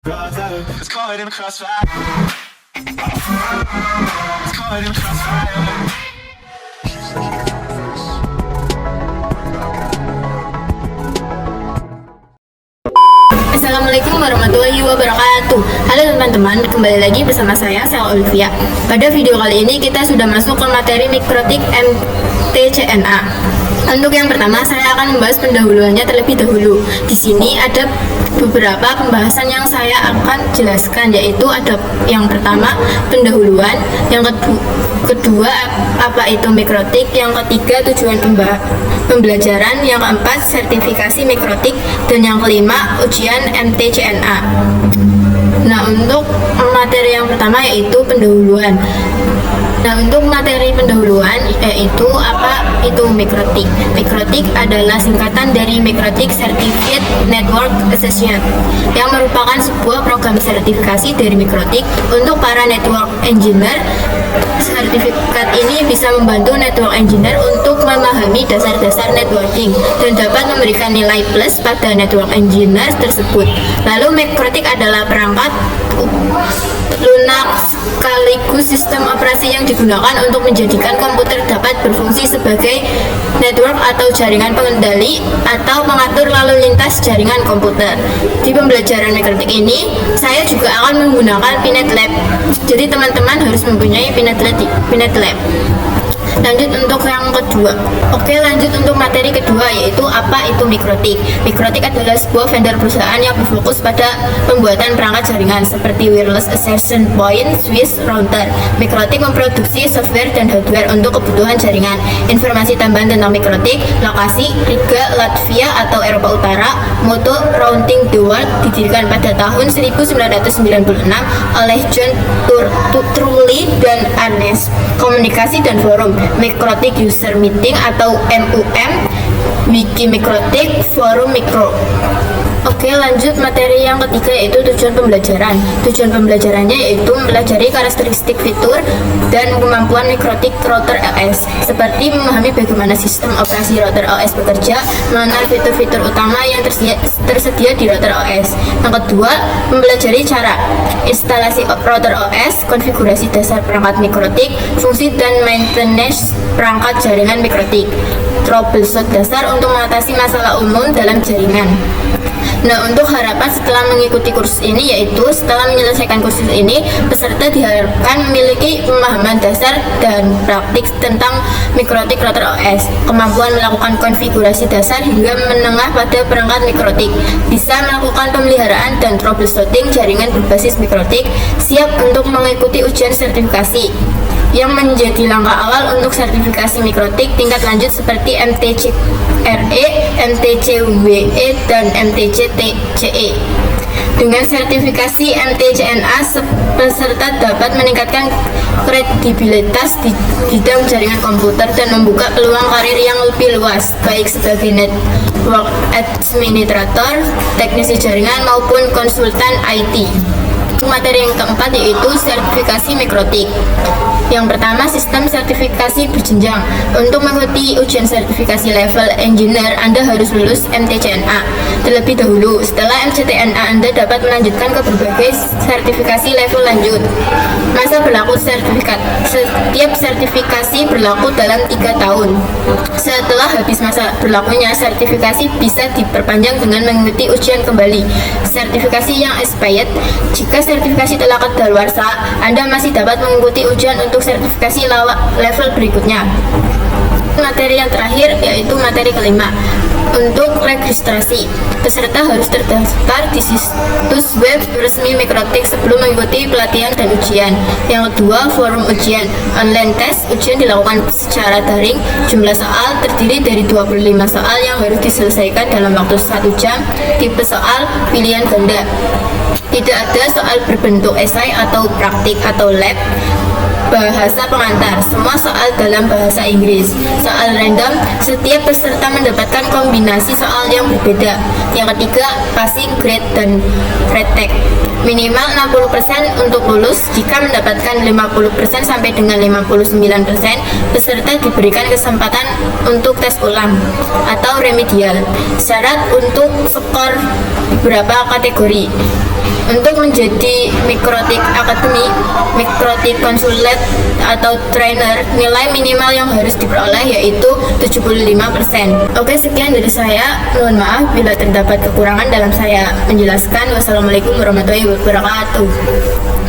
Brother, it's caught in the crossfire. It's caught in the crossfire. Assalamualaikum warahmatullahi wabarakatuh. Halo teman-teman, kembali lagi bersama saya Olivia. Pada video kali ini kita sudah masuk ke materi mikrotik MTCNA. Untuk yang pertama, saya akan membahas pendahuluannya terlebih dahulu. Di sini ada beberapa pembahasan yang saya akan jelaskan, yaitu ada yang pertama pendahuluan, yang kedua apa itu mikrotik, yang ketiga tujuan pembelajaran, yang keempat sertifikasi mikrotik, dan yang kelima ujian MTCNA. Nah, untuk materi yang pertama yaitu pendahuluan. Nah, untuk materi pendahuluan yaitu apa itu mikrotik. Mikrotik adalah singkatan dari Mikrotik Certificate Network Assessment, yang merupakan sebuah program sertifikasi dari mikrotik untuk para network engineer. Sertifikat ini bisa membantu network engineer untuk memahami dasar-dasar networking dan dapat memberikan nilai plus pada network engineer tersebut. Lalu mikrotik adalah perangkat lunak sekaligus sistem operasi yang digunakan untuk menjadikan komputer dapat berfungsi sebagai network atau jaringan pengendali atau pengatur lalu lintas jaringan komputer. Di pembelajaran mikrotik ini, saya juga akan menggunakan Pinet Lab. Jadi teman-teman harus mempunyai Pinet Lab. Lanjut untuk yang kedua. Oke, lanjut untuk materi kedua, yaitu apa itu mikrotik. Mikrotik adalah sebuah vendor perusahaan yang berfokus pada pembuatan perangkat jaringan seperti wireless access point, switch, router. Mikrotik memproduksi software dan hardware untuk kebutuhan jaringan. Informasi tambahan tentang mikrotik: lokasi Riga, Latvia atau Eropa Utara. Moto Rounding the World, didirikan pada tahun 1996 oleh John Trulli dan Anes. Komunikasi dan forum Mikrotik User Meeting atau MUM, Wiki Mikrotik, Forum Mikro. Oke, lanjut materi yang ketiga yaitu tujuan pembelajaran. Tujuan pembelajarannya yaitu mempelajari karakteristik fitur dan kemampuan mikrotik router OS, seperti memahami bagaimana sistem operasi router OS bekerja, mengenal fitur-fitur utama yang tersedia di router OS. Yang kedua, mempelajari cara instalasi router OS, konfigurasi dasar perangkat mikrotik, fungsi dan maintenance perangkat jaringan mikrotik, troubleshoot dasar untuk mengatasi masalah umum dalam jaringan. Nah, untuk harapan setelah mengikuti kursus ini, yaitu setelah menyelesaikan kursus ini, peserta diharapkan memiliki pemahaman dasar dan praktik tentang mikrotik router OS, kemampuan melakukan konfigurasi dasar hingga menengah pada perangkat mikrotik, bisa melakukan pemeliharaan dan troubleshooting jaringan berbasis mikrotik, siap untuk mengikuti ujian sertifikasi yang menjadi langkah awal untuk sertifikasi mikrotik tingkat lanjut seperti MTCRE, MTCWE, dan MTCTCE. Dengan sertifikasi MTCNA, peserta dapat meningkatkan kredibilitas di bidang jaringan komputer dan membuka peluang karir yang lebih luas, baik sebagai network administrator, teknisi jaringan, maupun konsultan IT. Materi yang keempat yaitu sertifikasi mikrotik. Yang pertama, sistem sertifikasi berjenjang. Untuk mengikuti ujian sertifikasi level engineer, Anda harus lulus MTCNA terlebih dahulu. Setelah MTCNA, Anda dapat melanjutkan ke berbagai sertifikasi level lanjut. Masa berlaku sertifikat: setiap sertifikasi berlaku dalam 3 tahun. Setelah habis masa berlakunya, sertifikasi bisa diperpanjang dengan mengikuti ujian kembali. Sertifikasi yang expired: jika sertifikasi telah kadaluarsa, Anda masih dapat mengikuti ujian untuk sertifikasi level berikutnya. Materi yang terakhir yaitu materi kelima. Untuk registrasi, peserta harus terdaftar di situs web resmi Mikrotik sebelum mengikuti pelatihan dan ujian. Yang kedua, forum ujian. Online test, ujian dilakukan secara daring. Jumlah soal terdiri dari 25 soal yang harus diselesaikan dalam waktu 1 jam. Tipe soal pilihan ganda. Tidak ada soal berbentuk esai atau praktik atau lab. Bahasa pengantar, semua soal dalam bahasa Inggris. Soal random, setiap peserta mendapatkan kombinasi soal yang berbeda. Yang ketiga, passing grade dan retake. Minimal 60% untuk lulus. Jika mendapatkan 50% sampai dengan 59%, peserta diberikan kesempatan untuk tes ulang atau remedial. Syarat untuk skor beberapa kategori. Untuk menjadi Mikrotik Academy, Mikrotik Consulate atau Trainer, nilai minimal yang harus diperoleh yaitu 75%. Oke, sekian dari saya. Mohon maaf bila terdapat kekurangan dalam saya menjelaskan. Wassalamualaikum warahmatullahi wabarakatuh.